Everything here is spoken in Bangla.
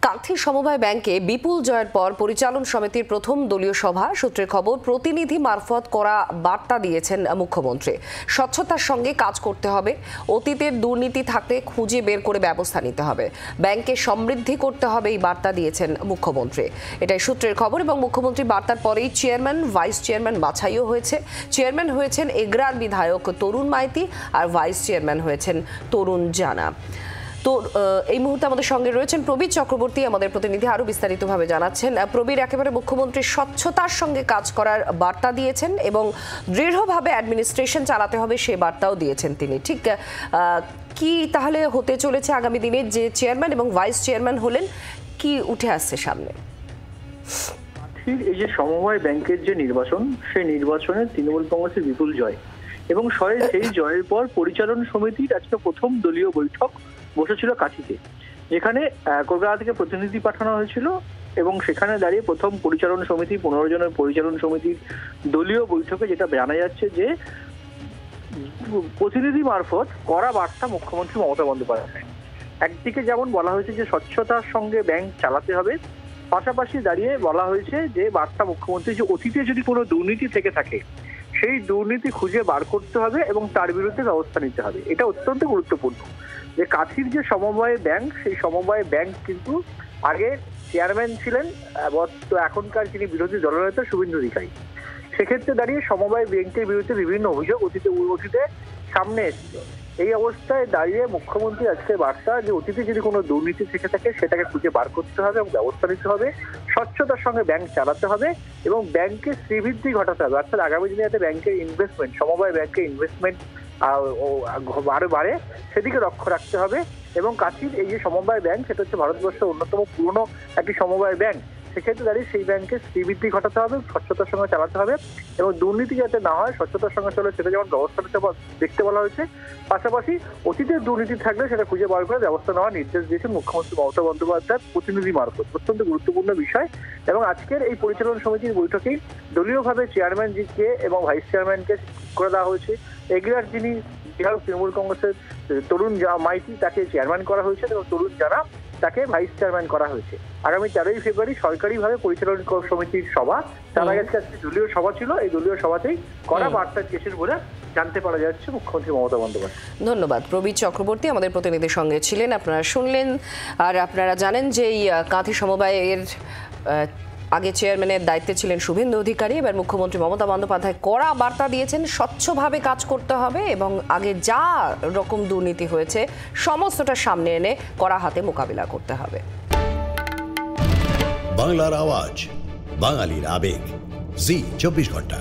কাঁথি সমবায় ব্যাংকে বিপুল জয়ের পর পরিচালন সমিতির প্রথম দলীয় সভা। সূত্রের খবর, প্রতিনিধি মারফত করা বার্তা দিয়েছেন মুখ্যমন্ত্রী। স্বচ্ছতার সঙ্গে কাজ করতে হবে, অতীতের দুর্নীতি থাকলে খুঁজে বের করে ব্যবস্থা নিতে হবে, ব্যাংকে সমৃদ্ধি করতে হবে, এই বার্তা দিয়েছেন মুখ্যমন্ত্রী। এটাই সূত্রের খবর। এবং মুখ্যমন্ত্রী বার্তার পরেই চেয়ারম্যান, ভাইস চেয়ারম্যান বাছাইও হয়েছে। চেয়ারম্যান হয়েছেন এগরার বিধায়ক তরুণ মাইতি, আর ভাইস চেয়ারম্যান হয়েছেন তরুণ জানা। তো এই মুহূর্তে আমাদের সঙ্গে রয়েছেন প্রবীর চক্রবর্তী, আমাদের প্রতিনিধি, আরো বিস্তারিতভাবে জানাচ্ছেন। প্রবীর, একেবারে মুখ্যমন্ত্রী স্বচ্ছতার সঙ্গে কাজ করার বার্তা দিয়েছেন এবং দৃঢ়ভাবে অ্যাডমিনিস্ট্রেশন চালাতে হবে সে বার্তাও দিয়েছেন তিনি। ঠিক কি তাহলে হতে চলেছে আগামী দিনে? যে চেয়ারম্যান এবং ভাইস চেয়ারম্যান হলেন, কি উঠে আসছে সামনে? এই যে সমবায় ব্যাংকের যে নির্বাচন, সেই নির্বাচনে তৃণমূল কংগ্রেসের বিপুল জয় এবং সেই জয়ের পর পরিচালন সমিতির আজকে প্রথম দলীয় বৈঠক বসেছিল কাঁথিতে, যেখানে কলকাতা থেকে প্রতিনিধি পাঠানো হয়েছিল এবং সেখানে দাঁড়িয়ে প্রথম পরিচালন সমিতি 15 জনের পরিচালন সমিতির দলীয় বৈঠকে যেটা জানা যাচ্ছে যে প্রতিনিধি মারফত করা বার্তা মুখ্যমন্ত্রী মমতা বন্দ্যোপাধ্যায়। একদিকে যেমন বলা হয়েছে যে স্বচ্ছতার সঙ্গে ব্যাংক চালাতে হবে, পাশাপাশি দাঁড়িয়ে বলা হয়েছে যে বার্তা মুখ্যমন্ত্রী যে অতীতে যদি কোনো দুর্নীতি থেকে থাকে সেই দুর্নীতি খুঁজে বার করতে হবে এবং তার বিরুদ্ধে ব্যবস্থা নিতে হবে। এটা অত্যন্ত গুরুত্বপূর্ণ যে কাঁথির যে সমবায় ব্যাংক, সেই সমবায় ব্যাংক কিন্তু আগে চেয়ারম্যান ছিলেন এখনকার যিনি বিরোধী দলনেতা শুভেন্দু অধিকারী। সেক্ষেত্রে দাঁড়িয়ে সমবায় ব্যাংকের বিরুদ্ধে বিভিন্ন অভিযোগ অতীতে সামনে এসেছে। এই অবস্থায় দাঁড়িয়ে মুখ্যমন্ত্রী আজকে বার্তা যে অতীতে যদি কোনো দুর্নীতি থেকে থাকে সেটাকে খুঁজে বার করতে হবে এবং ব্যবস্থা নিতে হবে, স্বচ্ছতার সঙ্গে ব্যাংক চালাতে হবে এবং ব্যাংকের শ্রীবৃদ্ধি ঘটাতে হবে। অর্থাৎ আগামী দিনে যাতে ব্যাংকের ইনভেস্টমেন্ট, সমবায় ব্যাংকের ইনভেস্টমেন্ট আরো বাড়ে সেদিকে লক্ষ্য রাখতে হবে। এবং কাঁথির এই যে সমবায় ব্যাংক, সেটা হচ্ছে ভারতবর্ষের অন্যতম পুরনো একটি সমবায় ব্যাংক। সেক্ষেত্রে দাঁড়িয়ে সেই ব্যাংকের শ্রীবৃদ্ধি ঘটাতে হবে, স্বচ্ছতার সঙ্গে চালাতে হবে এবং দুর্নীতি যাতে না হয়, স্বচ্ছতার সঙ্গে চলে সেটা যেমন ব্যবস্থা নিতে দেখতে বলা হয়েছে। পাশাপাশি অতীতের দুর্নীতি থাকলে সেটা খুঁজে বার করে ব্যবস্থা নেওয়ার নির্দেশ দিয়েছেন মুখ্যমন্ত্রী মমতা বন্দ্যোপাধ্যায় প্রতিনিধি মারফত। অত্যন্ত গুরুত্বপূর্ণ বিষয়। এবং আজকের এই পরিচালন সমিতির বৈঠকেই দলীয়ভাবে চেয়ারম্যানজিকে এবং ভাইস চেয়ারম্যানকে করে দেওয়া হয়েছে। এগরার যিনি বিধায়ক তৃণমূল কংগ্রেসের তরুণ মাইতি, তাকে চেয়ারম্যান করা হয়েছে এবং তরুণ জানা তাকে ভাইস চেয়ারম্যান করা হয়েছে। আগামী 13ই ফেব্রুয়ারি সরকারিভাবে পরিচালন সমিতির সভা, তার আগে আজকে দলীয় সভা ছিল। এই দলীয় সভাতেই করা বার্তা দিয়েছেন বলে জানতে পারা যাচ্ছে মুখ্যমন্ত্রী মমতা বন্দ্যোপাধ্যায়। ধন্যবাদ। প্রবীর চক্রবর্তী আমাদের প্রতিনিধির সঙ্গে ছিলেন। আপনারা শুনলেন। আর আপনারা জানেন যে এই কাঁথি সমবায়ের আগে চেয়ারম্যানের দায়িত্বে ছিলেন শুভেন্দু অধিকারী। এবার মুখ্যমন্ত্রী মমতা বন্দ্যোপাধ্যায় কড়া বার্তা দিয়েছেন, স্বচ্ছভাবে কাজ করতে হবে এবং আগে যা রকম দুর্নীতি হয়েছে সমস্তটা সামনে এনে কড়া হাতে মোকাবিলা করতে হবে। বাংলার আওয়াজ, বাঙালির আবেগ, জি 24 ঘন্টা।